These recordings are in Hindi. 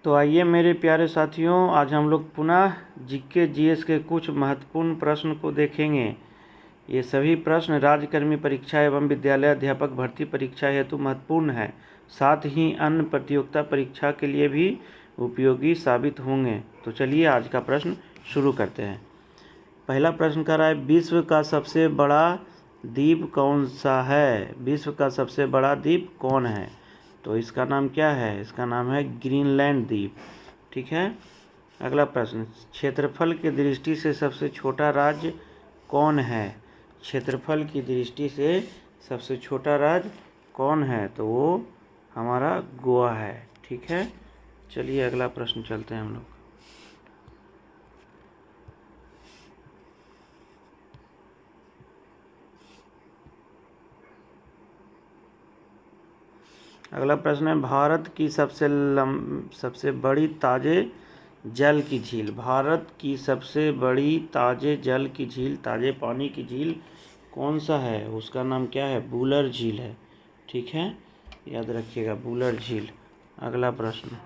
तो आइए मेरे प्यारे साथियों, आज हम लोग पुनः जीके जीएस के कुछ महत्वपूर्ण प्रश्न को देखेंगे। ये सभी प्रश्न राज्यकर्मी परीक्षा एवं विद्यालय अध्यापक भर्ती परीक्षा हेतु महत्वपूर्ण है, साथ ही अन्य प्रतियोगिता परीक्षा के लिए भी उपयोगी साबित होंगे। तो चलिए आज का प्रश्न शुरू करते हैं। पहला प्रश्न कर रहा है, विश्व का सबसे बड़ा द्वीप कौन सा है? विश्व का सबसे बड़ा द्वीप कौन है? तो इसका नाम क्या है? इसका नाम है ग्रीनलैंड द्वीप। ठीक है। अगला प्रश्न, क्षेत्रफल की दृष्टि से सबसे छोटा राज्य कौन है? क्षेत्रफल की दृष्टि से सबसे छोटा राज्य कौन है? तो वो हमारा गोवा है। ठीक है। चलिए अगला प्रश्न चलते हैं हम लोग। अगला प्रश्न है, भारत की सबसे बड़ी ताजे जल की झील। भारत की सबसे बड़ी ताजे जल की झील, ताजे पानी की झील कौन सा है? उसका नाम क्या है? वुलर झील है। ठीक है, याद रखिएगा, वुलर झील। अगला प्रश्न,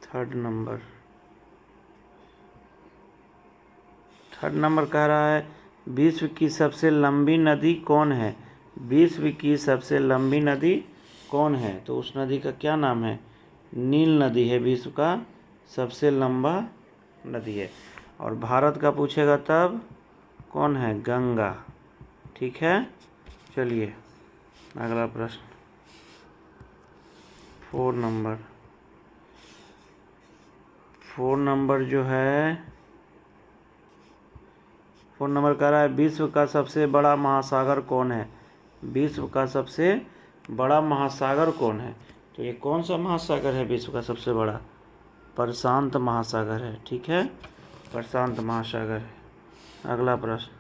थर्ड नंबर कह रहा है, विश्व की सबसे लंबी नदी कौन है? विश्व की सबसे लंबी नदी कौन है? तो उस नदी का क्या नाम है? नील नदी है, विश्व का सबसे लंबा नदी है। और भारत का पूछेगा तब कौन है? गंगा। ठीक है। चलिए अगला प्रश्न, 4 नंबर जो है, 4 नंबर कह रहा है, विश्व का सबसे बड़ा महासागर कौन है? विश्व का सबसे बड़ा महासागर कौन है? तो ये कौन सा महासागर है विश्व का सबसे बड़ा? प्रशांत महासागर है। ठीक है, प्रशांत महासागर है। अगला प्रश्न,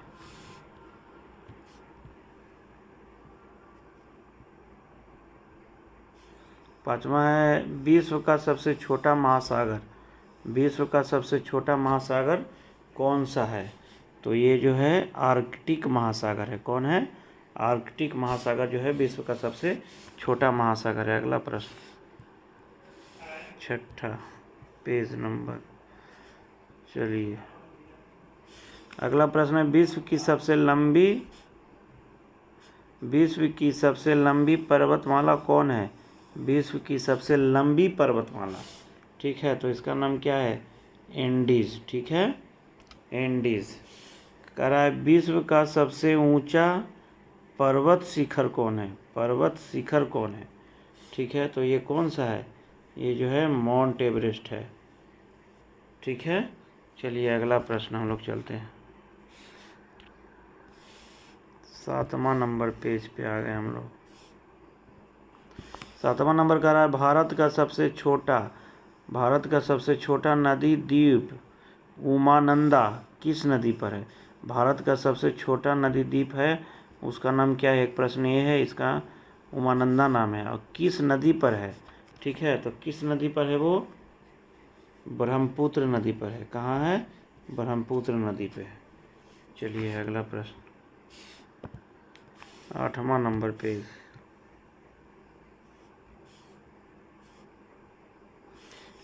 पांचवा है, विश्व का सबसे छोटा महासागर। विश्व का सबसे छोटा महासागर कौन सा है? तो ये जो है आर्कटिक महासागर है। कौन है? आर्कटिक महासागर जो है विश्व का सबसे छोटा महासागर है। अगला प्रश्न, छठा पेज नंबर। चलिए अगला प्रश्न है, विश्व की सबसे लंबी पर्वतमाला कौन है? विश्व की सबसे लंबी पर्वतमाला। ठीक है, तो इसका नाम क्या है? एंडीज। ठीक है, एंडीज। कह रहा है, विश्व का सबसे ऊंचा पर्वत शिखर कौन है? पर्वत शिखर कौन है? ठीक है, तो ये कौन सा है? ये जो है माउंट एवरेस्ट है। ठीक है। चलिए अगला प्रश्न हम लोग चलते हैं। 7वां नंबर पेज पे आ गए हम लोग। 7वां नंबर कह रहा है, भारत का सबसे छोटा नदी द्वीप उमानंदा किस नदी पर है? भारत का सबसे छोटा नदी द्वीप है, उसका नाम क्या है? एक प्रश्न ये है, इसका उमानंदा नाम है। और किस नदी पर है? ठीक है, तो किस नदी पर है वो? ब्रह्मपुत्र नदी पर है। कहाँ है? ब्रह्मपुत्र नदी पे है। चलिए अगला प्रश्न, 8वां नंबर पेज।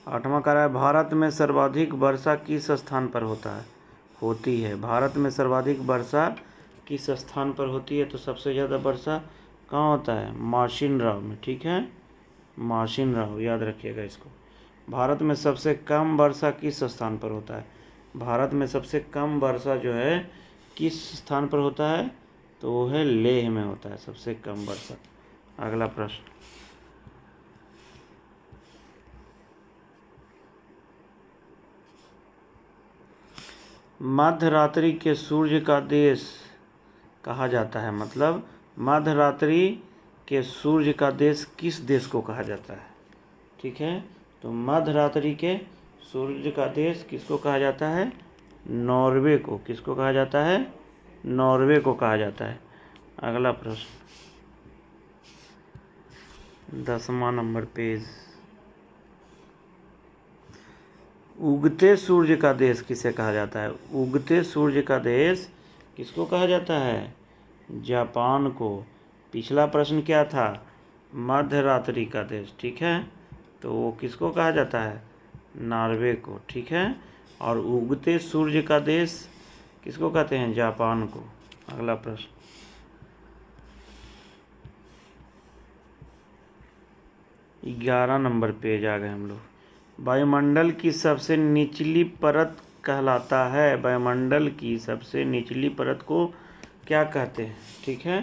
8वां कह रहा है, भारत में सर्वाधिक वर्षा किस स्थान पर होती है? भारत में सर्वाधिक वर्षा किस स्थान पर होती है? तो सबसे ज़्यादा वर्षा कहाँ होता है? माशिन राव में। ठीक है, माशिन राव, याद रखिएगा इसको। भारत में सबसे कम वर्षा किस स्थान पर होता है? भारत में सबसे कम वर्षा जो है किस स्थान पर होता है? तो वो है लेह में होता है सबसे कम वर्षा। अगला प्रश्न, मध्यरात्रि के सूर्य का देश कहा जाता है। मतलब मध्यरात्रि के सूर्य का देश किस देश को कहा जाता है? ठीक है, तो मध्यरात्रि के सूर्य का देश किसको कहा जाता है? नॉर्वे को। किसको कहा जाता है? नॉर्वे को कहा जाता है। अगला प्रश्न, 10वां नंबर पेज। उगते सूर्य का देश किसे कहा जाता है? उगते सूर्य का देश किसको कहा जाता है? जापान को। पिछला प्रश्न क्या था? मध्यरात्रि का देश। ठीक है, तो वो किसको कहा जाता है? नॉर्वे को। ठीक है। और उगते सूर्य का देश किसको कहते हैं? जापान को। अगला प्रश्न, 11 नंबर पेज आ गए हम लोग। वायुमंडल की सबसे निचली परत कहलाता है। वायुमंडल की सबसे निचली परत को क्या कहते हैं? ठीक है,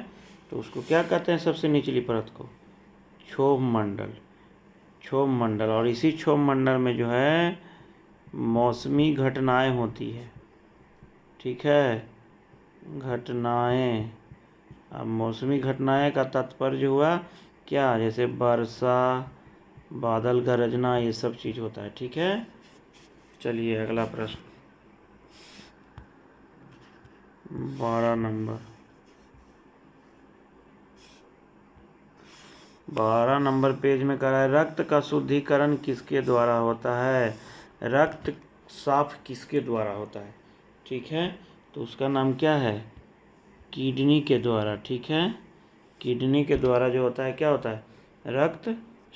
तो उसको क्या कहते हैं सबसे निचली परत को? क्षोभ मंडल। क्षोभ मंडल। और इसी क्षोभ मंडल में जो है मौसमी घटनाएं होती है। ठीक है, घटनाएं। अब मौसमी घटनाएं का तात्पर्य हुआ क्या? जैसे वर्षा, बादल गरजना, ये सब चीज़ होता है। ठीक है, चलिए अगला प्रश्न, 12 नंबर। 12 नंबर पेज में कह रहा है रक्त का शुद्धिकरण किसके द्वारा होता है? रक्त साफ किसके द्वारा होता है? ठीक है, तो उसका नाम क्या है? किडनी के द्वारा। ठीक है, किडनी के द्वारा जो होता है क्या होता है? रक्त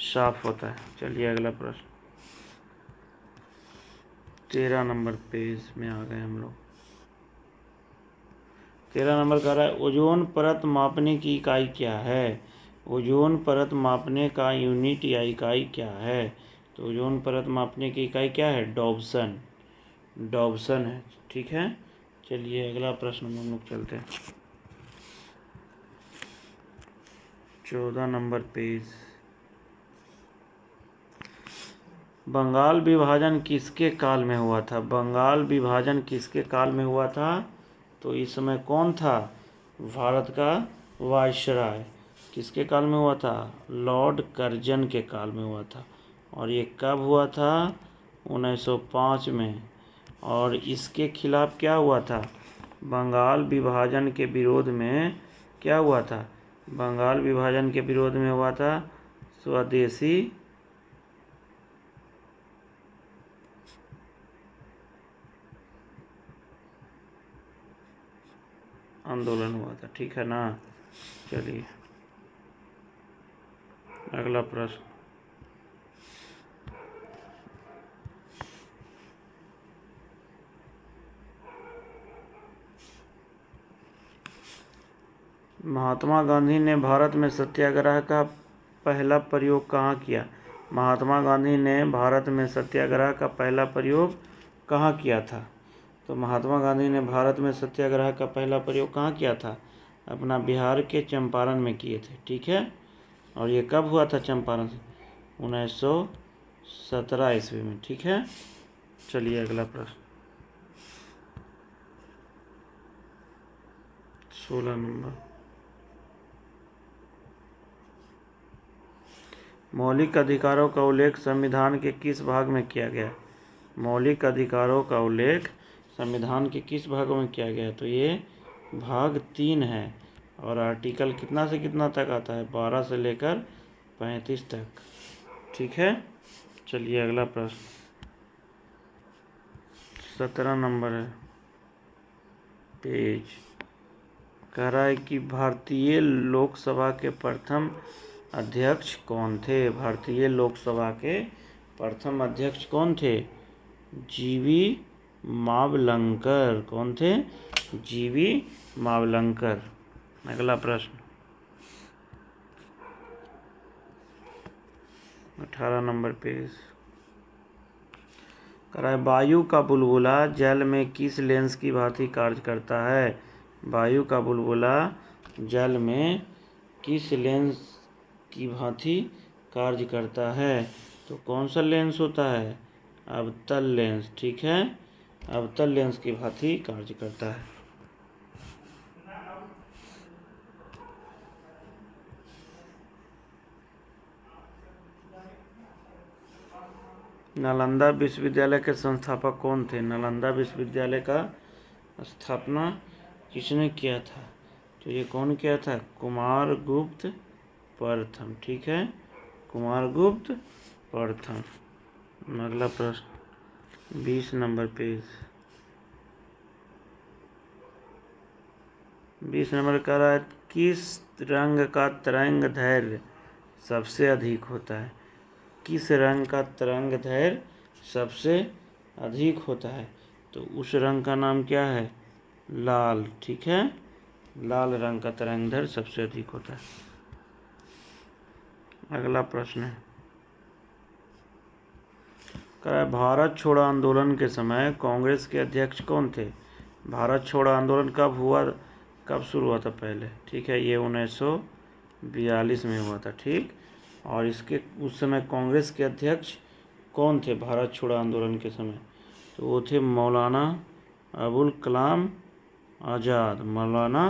साफ होता है। चलिए अगला प्रश्न, 13 नंबर पेज में आ गए हम लोग। 13 नंबर कह रहा है ओजोन परत मापने की इकाई क्या है? ओजोन परत मापने का यूनिट या इकाई क्या है? तो ओजोन परत मापने की इकाई क्या है? डॉब्सन। डॉब्सन है। ठीक है, चलिए अगला प्रश्न में हम लोग चलते हैं। 14 नंबर पेज। बंगाल विभाजन किसके काल में हुआ था? बंगाल विभाजन किसके काल में हुआ था? तो इस समय कौन था? भारत का वायसराय। किसके काल में हुआ था? लॉर्ड कर्जन के काल में हुआ था। और ये कब हुआ था? 1905 में। और इसके खिलाफ क्या हुआ था? बंगाल विभाजन के विरोध में क्या हुआ था? बंगाल विभाजन के विरोध में हुआ था स्वदेशी आंदोलन हुआ था। ठीक है ना, चलिए अगला प्रश्न, महात्मा गांधी ने भारत में सत्याग्रह का पहला प्रयोग कहाँ किया? महात्मा गांधी ने भारत में सत्याग्रह का पहला प्रयोग कहाँ किया था? तो महात्मा गांधी ने भारत में सत्याग्रह का पहला प्रयोग कहाँ किया था? अपना बिहार के चंपारण में किए थे। ठीक है, और ये कब हुआ था चंपारण से? 1917 ईस्वी में। ठीक है, चलिए अगला प्रश्न, 16 नंबर। मौलिक अधिकारों का उल्लेख संविधान के किस भाग में किया गया? मौलिक अधिकारों का उल्लेख संविधान के किस भागों में किया गया? तो ये भाग 3 है। और आर्टिकल कितना से कितना तक आता है? 12 से लेकर 35 तक। ठीक है, चलिए अगला प्रश्न, 17 नंबर है पेज। कह रहा है कि भारतीय लोकसभा के प्रथम अध्यक्ष कौन थे? भारतीय लोकसभा के प्रथम अध्यक्ष कौन थे? जीवी मावलंकर। कौन थे? जीवी मावलंकर। अगला प्रश्न, 18 नंबर पेज। कह रहा है वायु का बुलबुला जल में किस लेंस की भांति कार्य करता है? वायु का बुलबुला जल में किस लेंस की भांति कार्य करता है? तो कौन सा लेंस होता है? अवतल लेंस। ठीक है, अवतल लेंस की भांति कार्य करता है। नालंदा विश्वविद्यालय के संस्थापक कौन थे? नालंदा विश्वविद्यालय का स्थापना किसने किया था? तो ये कौन किया था? कुमारगुप्त प्रथम। ठीक है, कुमारगुप्त प्रथम। अगला प्रश्न, 20 नंबर पेज। 20 नंबर कह रहा है किस रंग का तरंग दैर्घ्य सबसे अधिक होता है? किस रंग का तरंग दैर्घ्य सबसे अधिक होता है? तो उस रंग का नाम क्या है? लाल। ठीक है, लाल रंग का तरंग दैर्घ्य सबसे अधिक होता है। अगला प्रश्न है, भारत छोड़ो आंदोलन के समय कांग्रेस के अध्यक्ष कौन थे? भारत छोड़ो आंदोलन कब हुआ, कब शुरू हुआ था पहले? ठीक है, ये 1942 में हुआ था। ठीक, और इसके उस समय कांग्रेस के अध्यक्ष कौन थे भारत छोड़ो आंदोलन के समय? तो वो थे मौलाना अबुल कलाम आज़ाद। मौलाना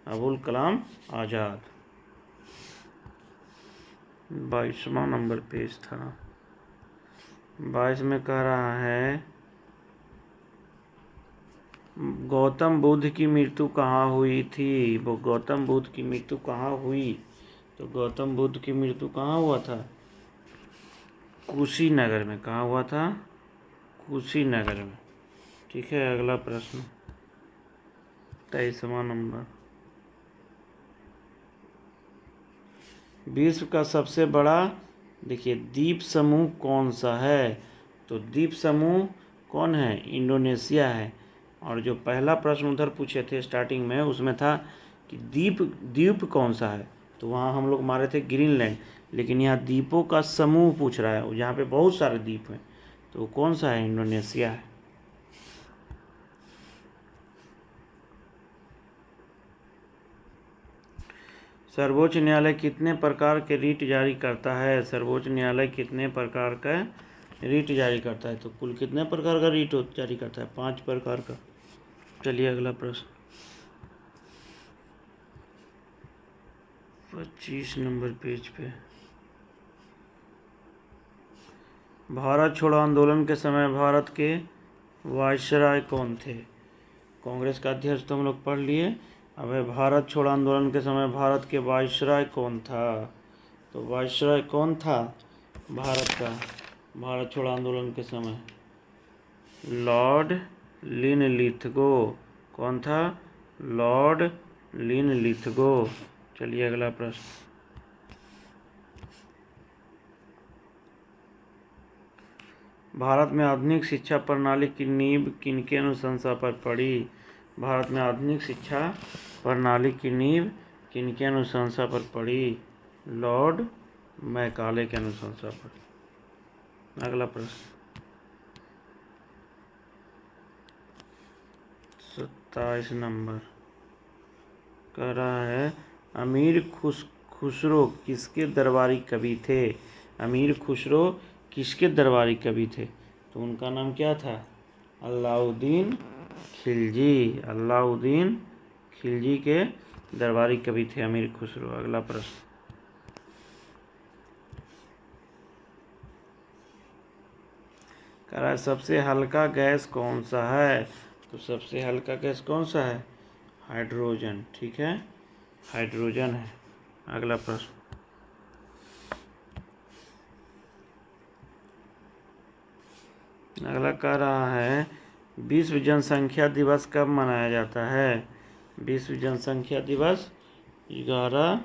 अबुल कलाम आज़ाद। 22वां नंबर पेज था। 22 में कह रहा है, गौतम बुद्ध की मृत्यु कहाँ हुई थी? वो गौतम बुद्ध की मृत्यु कहाँ हुई? तो गौतम बुद्ध की मृत्यु कहाँ हुआ था? कुशीनगर में। कहाँ हुआ था? कुशीनगर में। ठीक है, अगला प्रश्न 23वां नंबर, विश्व का सबसे बड़ा देखिए द्वीप समूह कौन सा है? तो द्वीप समूह कौन है? इंडोनेशिया है। और जो पहला प्रश्न उधर पूछे थे स्टार्टिंग में, उसमें था कि द्वीप कौन सा है, तो वहाँ हम लोग मारे थे ग्रीनलैंड। लेकिन यहाँ द्वीपों का समूह पूछ रहा है, यहाँ पे बहुत सारे द्वीप हैं, तो कौन सा है? इंडोनेशिया है। सर्वोच्च न्यायालय कितने प्रकार के रीट जारी करता है? सर्वोच्च न्यायालय कितने प्रकार का रीट जारी करता है? तो कुल कितने प्रकार का रीट जारी करता है? 5 प्रकार का। चलिए अगला प्रश्न 25 नंबर पेज पे, भारत छोड़ो आंदोलन के समय भारत के वायसराय कौन थे? कांग्रेस का अध्यक्ष तो हम लोग पढ़ लिए। अब है भारत छोड़ो आंदोलन के समय भारत के वायसराय कौन था? तो वायसराय कौन था भारत का भारत छोड़ो आंदोलन के समय? Lord Linlithgow. कौन था? Lord Linlithgow. चलिए अगला प्रश्न, भारत में आधुनिक शिक्षा प्रणाली की नींव किनके अनुशंसा पर पड़ी? भारत में आधुनिक शिक्षा प्रणाली की नींव किनके अनुशंसा पर पड़ी? लॉर्ड मैकाले के अनुशंसा पर। अगला प्रश्न 27 नंबर कह रहा है, अमीर खुसरो किसके दरबारी कवि थे? अमीर खुसरो किसके दरबारी कवि थे? तो उनका नाम क्या था? अलाउद्दीन खिलजी। अलाउद्दीन खिलजी के दरबारी कवि थे अमीर खुसरो। अगला प्रश्न, कह रहा है सबसे हल्का गैस कौन सा है? तो सबसे हल्का गैस कौन सा है? हाइड्रोजन। ठीक है, हाइड्रोजन है। अगला प्रश्न, अगला कह रहा है, विश्व जनसंख्या दिवस कब मनाया जाता है? विश्व जनसंख्या दिवस 11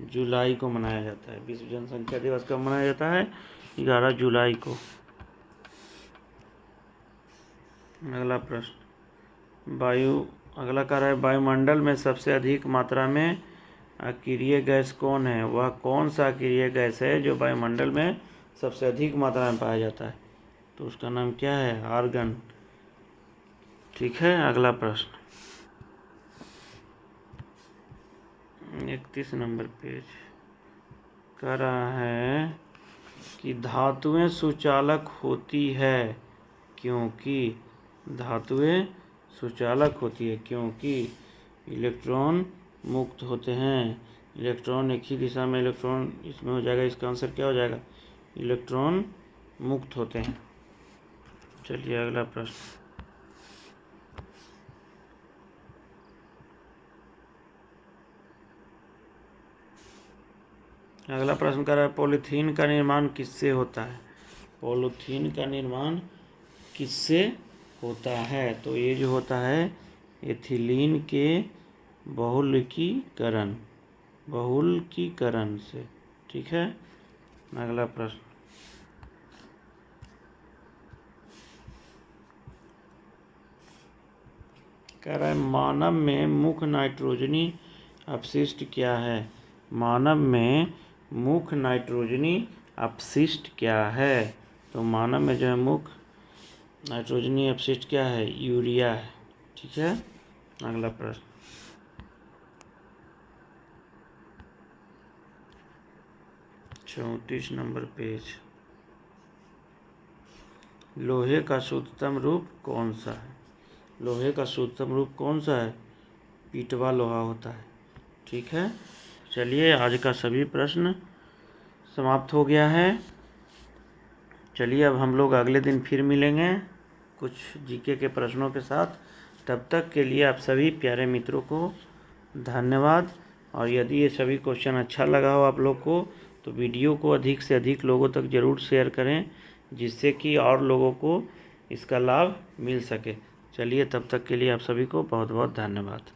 जुलाई को मनाया जाता है। विश्व जनसंख्या दिवस कब मनाया जाता है? 11 जुलाई को। अगला प्रश्न, अगला कह रहा है, वायुमंडल में सबसे अधिक मात्रा में अक्रिय गैस कौन है? वह कौन सा अक्रिय गैस है जो वायुमंडल में सबसे अधिक मात्रा में पाया जाता है? तो उसका नाम क्या है? आर्गन। ठीक है, अगला प्रश्न 31 नंबर पेज कह रहा है कि धातुएं सुचालक होती है क्योंकि धातुएं सुचालक होती है क्योंकि इलेक्ट्रॉन मुक्त होते हैं। इलेक्ट्रॉन एक ही दिशा में इलेक्ट्रॉन इसमें हो जाएगा, इसका आंसर क्या हो जाएगा? इलेक्ट्रॉन मुक्त होते हैं। चलिए अगला प्रश्न, अगला प्रश्न कर रहा है, पॉलीथीन का निर्माण किससे होता है? पॉलीथीन का निर्माण किससे होता है? तो ये जो होता है एथिलीन के बहुलकीकरण से। ठीक है, अगला प्रश्न, कह रहा है मानव में मुख्य नाइट्रोजनी अपशिष्ट क्या है। मानव में मुख्य नाइट्रोजनी अपशिष्ट क्या है। तो मानव में जो है मुख्य नाइट्रोजनी अपशिष्ट क्या है, यूरिया है। ठीक है, अगला प्रश्न 34 नंबर पेज। लोहे का शुद्धतम रूप कौन सा है। लोहे का शुद्धतम रूप कौन सा है, पीटवा लोहा होता है। ठीक है, चलिए आज का सभी प्रश्न समाप्त हो गया है। चलिए अब हम लोग अगले दिन फिर मिलेंगे कुछ जीके के प्रश्नों के साथ। तब तक के लिए आप सभी प्यारे मित्रों को धन्यवाद। और यदि ये सभी क्वेश्चन अच्छा लगा हो आप लोग को तो वीडियो को अधिक से अधिक लोगों तक ज़रूर शेयर करें, जिससे कि और लोगों को इसका लाभ मिल सके। चलिए तब तक के लिए आप सभी को बहुत बहुत धन्यवाद।